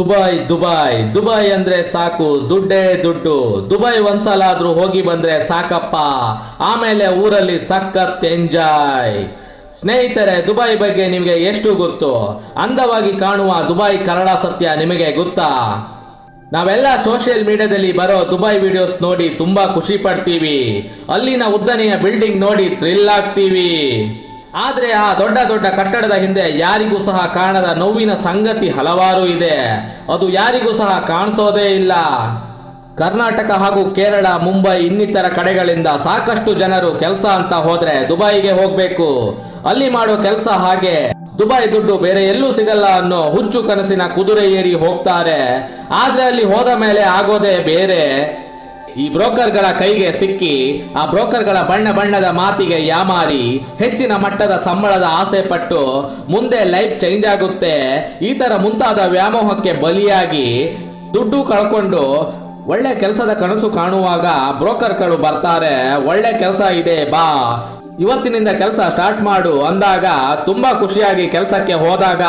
Dubai Dubai Dubai ಅಂದ್ರೆ ಸಾಕು, ದುಡ್ಡೇ ದುಡ್ಡು. ದುಬೈ ಒಂದ್ಸಲ ಆದ್ರೂ ಹೋಗಿ ಬಂದ್ರೆ ಸಾಕಪ್ಪ, ಆಮೇಲೆ ಊರಲ್ಲಿ ಸಖತ್ ಎಂಜಾಯ್. ಸ್ನೇಹಿತರೆ, ದುಬೈ ಬಗ್ಗೆ ನಿಮಗೆ ಎಷ್ಟು ಗೊತ್ತು? ಅಂದವಾಗಿ ಕಾಣುವ ದುಬೈ ಕನ್ನಡ ಸತ್ಯ ನಿಮಗೆ ಗೊತ್ತಾ? ನಾವೆಲ್ಲ ಸೋಷಿಯಲ್ ಮೀಡಿಯಾದಲ್ಲಿ ಬರೋ ದುಬೈ ವಿಡಿಯೋಸ್ ನೋಡಿ ತುಂಬಾ ಖುಷಿ ಪಡ್ತೀವಿ, ಅಲ್ಲಿನ ಉದ್ದನೆಯ ಬಿಲ್ಡಿಂಗ್ ನೋಡಿ ಥ್ರಿಲ್ ಆಗ್ತೀವಿ. ಆದ್ರೆ ಆ ದೊಡ್ಡ ದೊಡ್ಡ ಕಟ್ಟಡದ ಹಿಂದೆ ಯಾರಿಗೂ ಸಹ ಕಾಣದ ನೋವಿನ ಸಂಗತಿ ಹಲವಾರು ಇದೆ. ಅದು ಯಾರಿಗೂ ಸಹ ಕಾಣಿಸೋದೇ ಇಲ್ಲ. ಕರ್ನಾಟಕ ಹಾಗೂ ಕೇರಳ, ಮುಂಬೈ ಇನ್ನಿತರ ಕಡೆಗಳಿಂದ ಸಾಕಷ್ಟು ಜನರು ಕೆಲಸ ಅಂತ ಹೋದ್ರೆ ದುಬೈಗೆ ಹೋಗ್ಬೇಕು. ಅಲ್ಲಿ ಮಾಡೋ ಕೆಲಸ ಹಾಗೆ, ದುಬೈ ದುಡ್ಡು ಬೇರೆ ಎಲ್ಲೂ ಸಿಗಲ್ಲ ಅನ್ನೋ ಹುಚ್ಚು ಕನಸಿನ ಕುದುರೆ ಏರಿ ಹೋಗ್ತಾರೆ. ಆದ್ರೆ ಅಲ್ಲಿ ಹೋದ ಮೇಲೆ ಆಗೋದೇ ಬೇರೆ. ಈ ಬ್ರೋಕರ್ಗಳ ಕೈಗೆ ಸಿಕ್ಕಿ, ಆ ಬ್ರೋಕರ್ಗಳ ಬಣ್ಣ ಬಣ್ಣದ ಮಾತಿಗೆ ಯಾಮಾರಿ, ಹೆಚ್ಚಿನ ಮಟ್ಟದ ಸಂಬಳದ ಆಸೆ ಪಟ್ಟು ಮುಂದೆ ಲೈಫ್ ಚೇಂಜ್ ಆಗುತ್ತೆ. ಈ ತರ ಮುಂತಾದ ವ್ಯಾಮೋಹಕ್ಕೆ ಬಲಿಯಾಗಿ ದುಡ್ಡು ಕಳ್ಕೊಂಡು ಒಳ್ಳೆ ಕೆಲಸದ ಕನಸು ಕಾಣುವಾಗ ಬ್ರೋಕರ್ಗಳು ಬರ್ತಾರೆ. ಒಳ್ಳೆ ಕೆಲಸ ಇದೆ, ಬಾ ಇವತ್ತಿನಿಂದ ಕೆಲಸ ಸ್ಟಾರ್ಟ್ ಮಾಡು ಅಂದಾಗ ತುಂಬಾ ಖುಷಿಯಾಗಿ ಕೆಲಸಕ್ಕೆ ಹೋದಾಗ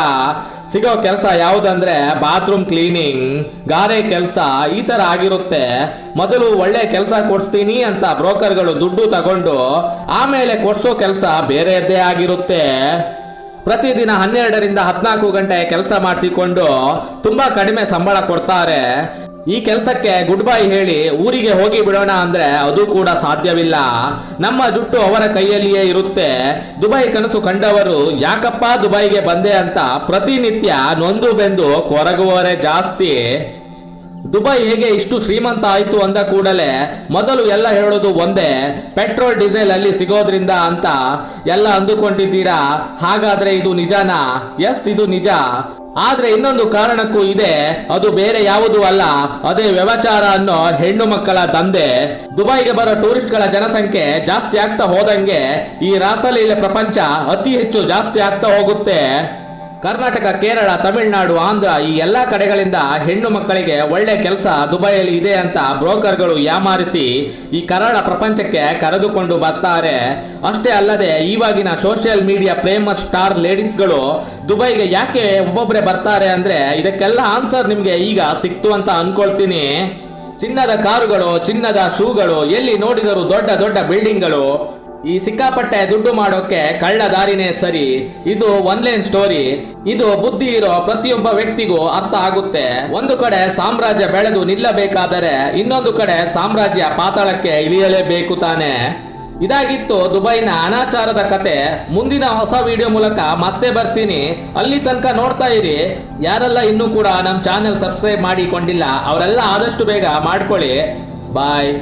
ಸಿಗೋ ಕೆಲಸ ಯಾವುದಂದ್ರೆ ಬಾತ್ರೂಮ್ ಕ್ಲೀನಿಂಗ್, ಗಾರೆ ಕೆಲಸ, ಈ ತರ ಆಗಿರುತ್ತೆ. ಮೊದಲು ಒಳ್ಳೆ ಕೆಲಸ ಕೊಡಿಸ್ತೀನಿ ಅಂತ ಬ್ರೋಕರ್ಗಳು ದುಡ್ಡು ತಗೊಂಡು ಆಮೇಲೆ ಕೊಡ್ಸೋ ಕೆಲಸ ಬೇರೆಯದ್ದೇ ಆಗಿರುತ್ತೆ. ಪ್ರತಿದಿನ 12ರಿಂದ 14 ಗಂಟೆ ಕೆಲಸ ಮಾಡಿಸಿಕೊಂಡು ತುಂಬಾ ಕಡಿಮೆ ಸಂಬಳ ಕೊಡ್ತಾರೆ. ಈ ಕೆಲಸಕ್ಕೆ ಗುಡ್ ಬೈ ಹೇಳಿ ಊರಿಗೆ ಹೋಗಿ ಬಿಡೋಣ ಅಂದ್ರೆ ಅದು ಕೂಡ ಸಾಧ್ಯವಿಲ್ಲ. ನಮ್ಮ ಜುಟ್ಟು ಅವರ ಕೈಯಲ್ಲಿಯೇ ಇರುತ್ತೆ. ದುಬೈ ಕನಸು ಕಂಡವರು ಯಾಕಪ್ಪ ದುಬೈಗೆ ಬಂದೆ ಅಂತ ಪ್ರತಿನಿತ್ಯ ನೊಂದು ಬೆಂದು ಕೊರಗುವವರೇ ಜಾಸ್ತಿ. ದುಬೈ ಹೇಗೆ ಇಷ್ಟು ಶ್ರೀಮಂತ ಆಯ್ತು ಅಂದ ಕೂಡಲೇ ಮೊದಲು ಎಲ್ಲ ಹೇಳೋದು ಒಂದೇ, ಪೆಟ್ರೋಲ್ ಡೀಸೆಲ್ ಅಲ್ಲಿ ಸಿಗೋದ್ರಿಂದ ಅಂತ ಎಲ್ಲ ಅಂದುಕೊಂಡಿದ್ದೀರಾ. ಹಾಗಾದ್ರೆ ಇದು ನಿಜನಾ? ಎಸ್, ಇದು ನಿಜ. ಆದ್ರೆ ಇನ್ನೊಂದು ಕಾರಣಕ್ಕೂ ಇದೆ, ಅದು ಬೇರೆ ಯಾವುದೂ ಅಲ್ಲ, ಅದೇ ವ್ಯಭಿಚಾರ ಅನ್ನೋ ಹೆಣ್ಣು ಮಕ್ಕಳ ದಂಧೆ. ದುಬೈಗೆ ಬರೋ ಟೂರಿಸ್ಟ್ಗಳ ಜನಸಂಖ್ಯೆ ಜಾಸ್ತಿ ಆಗ್ತಾ ಹೋದಂಗೆ ಈ ರಾಸಲೀಲೆ ಪ್ರಪಂಚ ಅತಿ ಹೆಚ್ಚು ಜಾಸ್ತಿ ಆಗ್ತಾ ಹೋಗುತ್ತೆ. ಕರ್ನಾಟಕ, ಕೇರಳ, ತಮಿಳುನಾಡು, ಆಂಧ್ರ ಈ ಎಲ್ಲಾ ಕಡೆಗಳಿಂದ ಹೆಣ್ಣು ಮಕ್ಕಳಿಗೆ ಒಳ್ಳೆ ಕೆಲಸ ದುಬೈಯಲ್ಲಿ ಇದೆ ಅಂತ ಬ್ರೋಕರ್ಗಳು ಯಾಮಾರಿಸಿ ಈ ಕರಾಳ ಪ್ರಪಂಚಕ್ಕೆ ಕರೆದುಕೊಂಡು ಬರ್ತಾರೆ. ಅಷ್ಟೇ ಅಲ್ಲದೆ ಇವಾಗಿನ ಸೋಷಿಯಲ್ ಮೀಡಿಯಾ ಫೇಮಸ್ ಸ್ಟಾರ್ ಲೇಡೀಸ್ಗಳು ದುಬೈಗೆ ಯಾಕೆ ಒಬ್ಬೊಬ್ಬರೇ ಬರ್ತಾರೆ ಅಂದ್ರೆ ಇದಕ್ಕೆಲ್ಲ ಆನ್ಸರ್ ನಿಮ್ಗೆ ಈಗ ಸಿಕ್ತು ಅಂತ ಅನ್ಕೊಳ್ತೀನಿ. ಚಿನ್ನದ ಕಾರುಗಳು, ಚಿನ್ನದ ಶೂಗಳು, ಎಲ್ಲಿ ನೋಡಿದರೂ ದೊಡ್ಡ ದೊಡ್ಡ ಬಿಲ್ಡಿಂಗ್ಗಳು. ಈ ಸಿಕ್ಕಾಪಟ್ಟೆ ದುಡ್ಡು ಮಾಡೋಕೆ ಕಳ್ಳ ದಾರಿನೇ ಸರಿ. ಇದು ಒನ್ ಲೈನ್ ಸ್ಟೋರಿ. ಇದು ಬುದ್ಧಿ ಇರೋ ಪ್ರತಿಯೊಬ್ಬ ವ್ಯಕ್ತಿಗೂ ಅರ್ಥ ಆಗುತ್ತೆ. ಒಂದು ಕಡೆ ಸಾಮ್ರಾಜ್ಯ ಬೆಳೆದು ನಿಲ್ಲಬೇಕಾದರೆ ಇನ್ನೊಂದು ಕಡೆ ಸಾಮ್ರಾಜ್ಯ ಪಾತಾಳಕ್ಕೆ ಇಳಿಯಲೇಬೇಕು ತಾನೆ. ಇದಾಗಿತ್ತು ದುಬೈನ ಅನಾಚಾರದ ಕತೆ. ಮುಂದಿನ ಹೊಸ ವಿಡಿಯೋ ಮೂಲಕ ಮತ್ತೆ ಬರ್ತೀನಿ. ಅಲ್ಲಿ ತನಕ ನೋಡ್ತಾ ಇರಿ. ಯಾರೆಲ್ಲ ಇನ್ನೂ ಕೂಡ ನಮ್ಮ ಚಾನೆಲ್ ಸಬ್ಸ್ಕ್ರೈಬ್ ಮಾಡಿಕೊಂಡಿಲ್ಲ ಅವರೆಲ್ಲ ಆದಷ್ಟು ಬೇಗ ಮಾಡ್ಕೊಳ್ಳಿ. ಬಾಯ್.